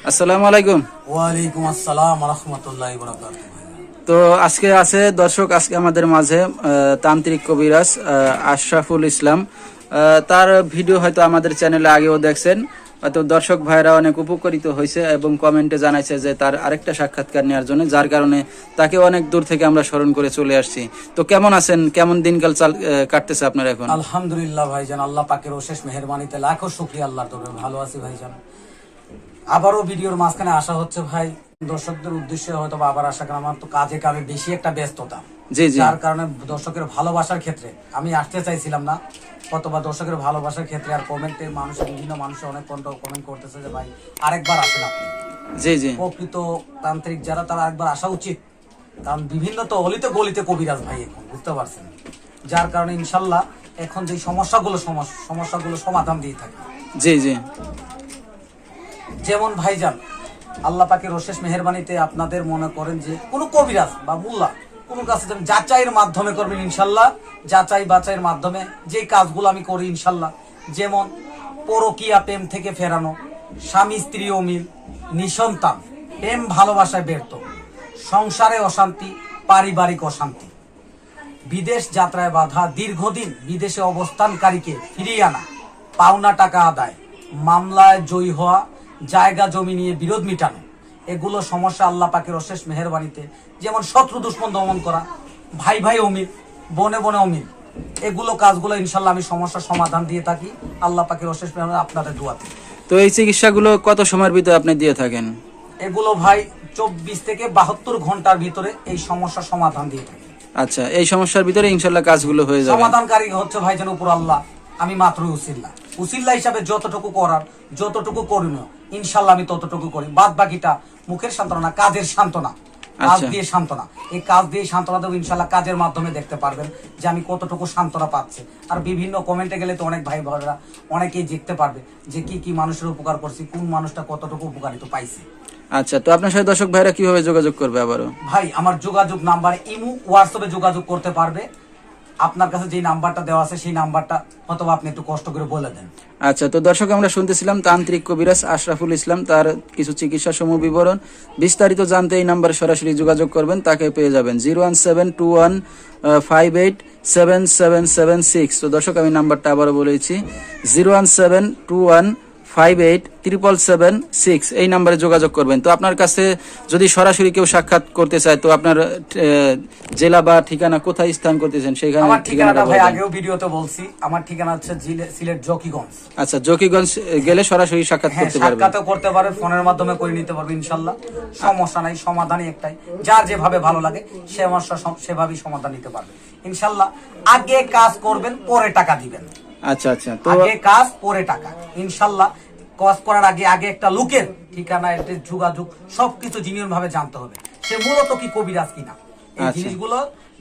আসসালামু আলাইকুম। ওয়ালাইকুম আসসালাম ওয়া রাহমাতুল্লাহি ওয়া বারাকাতুহু। তো আজকে আছে দর্শক, আজকে আমাদের মাঝে তান্ত্রিক কবিরাজ আশরাফুল ইসলাম। তার ভিডিও হয়তো আমাদের চ্যানেলে আগেও দেখছেন, হয়তো দর্শক ভাইরা অনেক উপকৃত হয়েছে এবং কমেন্টে জানাইছে যে তার আরেকটা সাক্ষাৎকার নেওয়ার জন্য, যার কারণে তাকে অনেক দূর থেকে আমরা স্মরণ করে চলে আসছি। তো কেমন আছেন, কেমন দিনকাল কাটতেছে আপনার এখন? আলহামদুলিল্লাহ ভাইজান, আল্লাহ পাকের অশেষ মেহেরবানিতে লাখো শুকরিয়া, আল্লাহর দরবারে ভালো আছি ভাইজান। আবারও ভিডিওর মাঝখানে আসা হচ্ছে ভাই, দর্শকদের উদ্দেশ্যে হয়তো আবার আসা, কারণ আমার তো কাজে কামে বেশি একটা ব্যস্ততা, জি জি, যার কারণে দর্শকের ভালোবাসার ক্ষেত্রে আমি আসতে চাইছিলাম না, অথবা দর্শকের ভালোবাসার ক্ষেত্রে আর কমেন্টে মানুষের বিভিন্ন মানুষের অনেক কমেন্ট করতেছে যে ভাই আরেকবার আসেন আপনি। জি জি, প্রকৃত তান্ত্রিক যারা, তারা আরেকবার আসা উচিত, কারণ বিভিন্ন তো অলিতে গলিতে কবিরাজ ভাই এখন, বুঝতে পারছেন, যার কারণে ইনশাল্লাহ এখন যে সমস্যাগুলো সমাধান দিয়ে থাকে। জি জি, যেমন ভাইজান, আল্লাহ পাকের অশেষ মেহেরবানিতে আপনাদের মনে করেন যে কোনো কবিরাজ বা মুল্লা কোনো কাছে যাবেন, যাচাইয়ের মাধ্যমে করবেন ইনশাল্লাহ, যাচাই বাচাইয়ের মাধ্যমে যে কাজগুলো আমি করি ইনশাল্লাহ, যেমন পরকীয়া, প্রেম থেকে ফেরানো, স্বামী স্ত্রী অমিল, নিঃসন্তান, প্রেম ভালোবাসায় ব্যর্থ, সংসারে অশান্তি, পারিবারিক অশান্তি, বিদেশ যাত্রায় বাধা, দীর্ঘদিন বিদেশে অবস্থানকারীকে ফিরিয়ে আনা, পাওনা টাকা আদায়, মামলায় জয়ী হওয়া, জায়গা জমি নিয়ে বিরোধ মিটানো, এগুলো সমস্যা আল্লাহ পাকের অশেষ মেহেরবানিতে, যেমন শত্রু দুশ্মন দমন করা, ভাই ভাই অমিল, বনে বনে অমিল, এগুলো কাজগুলো ইনশাল্লাহ আমি সমস্যার সমাধান দিয়ে থাকি আল্লাহ পাকের অশেষ মেহেরবানি, আপনাদের দোয়াতে। তো এই চিকিৎসাগুলো কত সময়ের ভিতরে আপনি দিয়ে থাকেন? এগুলো ভাই 24 থেকে 72 ঘন্টার ভিতরে এই সমস্যার সমাধান দিয়ে থাকি। আচ্ছা, এই সমস্যার ভিতরে ইনশাল্লাহ কাজগুলো হয়ে যাবে। সমাধানকারী হচ্ছে ভাইজান উপর আল্লাহ, আমি মাত্রই উসিল্লা হিসাবে যতটুকু করার, যতটুকু করণীয় ইনশাল্লাহ আমি ততটুকু করি, বাদ বাকিটা মুখের সান্ত্বনা, কাজের সান্ত্বনা, কাজ দিয়ে সান্ত্বনা, এই কাজ দিয়ে সান্ত্বনা দেবো ইনশাল্লাহ, কাজের মাধ্যমে দেখতে পারবেন যে আমি কতটুকু সান্ত্বনা পাচ্ছি। আর বিভিন্ন কমেন্টে গেলে তো অনেক ভাই বোনেরা অনেকেই দেখতে পারবে যে কি কি মানুষের উপকার করছি, কোন মানুষটা কতটুকু উপকারিত পাইছে। আচ্ছা, তো আপনার সাথে দর্শক ভাইরা কিভাবে যোগাযোগ করবে আবারও? ভাই আমার যোগাযোগ নাম্বার ইমো, হোয়াটসঅ্যাপে যোগাযোগ করতে পারবে। আপনার কাছে যে নাম্বারটা দেওয়া আছে সেই নাম্বারটা অথবা আপনি একটু কষ্ট করে বলে দেন। আচ্ছা, তো দর্শক আমরা শুনতেছিলাম তান্ত্রিক কবিরাজ আশরাফুল ইসলাম, তার কিছু চিকিৎসা সমূহ বিবরণ বিস্তারিত জানতে এই নাম্বারে সরাসরি যোগাযোগ করবেন, তাকে পেয়ে যাবেন 01721587776। তো দর্শক আমি নাম্বারটা আবারও বলেছি, 01721587776, এই নাম্বারে যোগাযোগ করবেন। তো আপনার কাছে যদি সরাসরি কেউ সাক্ষাৎ করতে চায়, তো আপনার জেলা বা ঠিকানা কোথায় স্থান করতেছেন সেখানে? আমার ঠিকানাটা ভাই আগেও ভিডিওতে বলছি, আমার ঠিকানা হচ্ছে সিলেট জকিগঞ্জ। আচ্ছা, জকিগঞ্জ গেলে সরাসরি সাক্ষাৎ করতে পারবেন? সাক্ষাৎও করতে পারবে, ফোনের মাধ্যমে করে নিতে পারবে ইনশাল্লাহ, সমস্যা নাই, সমাধানই একটাই, যার যেভাবে ভালো লাগে সেভাবেই সমাধান নিতে পারবে ইনশাল্লাহ। আগে কাজ করবেন, পরে টাকা দিবেন। আচ্ছা আচ্ছা, তো আগে কাজ পরে টাকা ইনশাল্লাহ। কাজ করার আগে একটা লোকের ঠিকানা, একটা যোগাযোগ, সবকিছু জিনিয়ন ভাবে জানতে হবে সে মূলত কি কবিরাজ কিনা, এই জিনিসগুলো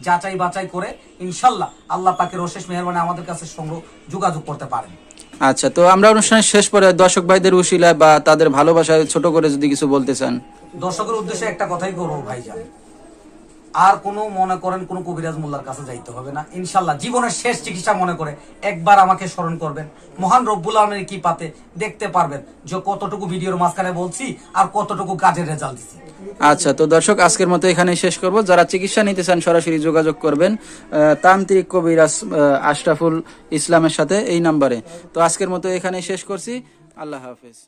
যাচাই বাছাই করে ইনশাল্লাহ আল্লাহ পাকের অশেষ মেহেরবানি আমাদের কাছে সঙ্গে যোগাযোগ করতে পারেন। আচ্ছা, তো আমরা অনুষ্ঠানের শেষ পরে দর্শক ভাইদের উশিলায় বা তাদের ভালোবাসায় ছোট করে যদি কিছু বলতে চান? দর্শকের উদ্দেশ্যে একটা কথাই করবো ভাইজান, আর কোনো মনে করেন কোনো কবিরাজ মোল্লার কাছে যাইতে হবে না ইনশাল্লাহ। জীবনের শেষ চিকিৎসা মনে করে একবার আমাকে স্মরণ করবেন, মহান রব্বুল আলামিনের কি পাতে দেখতে পারবেন যে কতটুকু ভিডিওর মাঝখানে বলছি আর কতটুকু কাজের রেজাল্ট দিচ্ছি। আচ্ছা, তো দর্শক আজকের মতো এখানেই শেষ করব। যারা চিকিৎসা নিতে চান সরাসরি যোগাযোগ করবেন তান্ত্রিক কবিরাজ আশরাফুল ইসলামের সাথে এই নাম্বারে। তো আজকের মতো এখানেই শেষ করছি, আল্লাহ হাফেজ।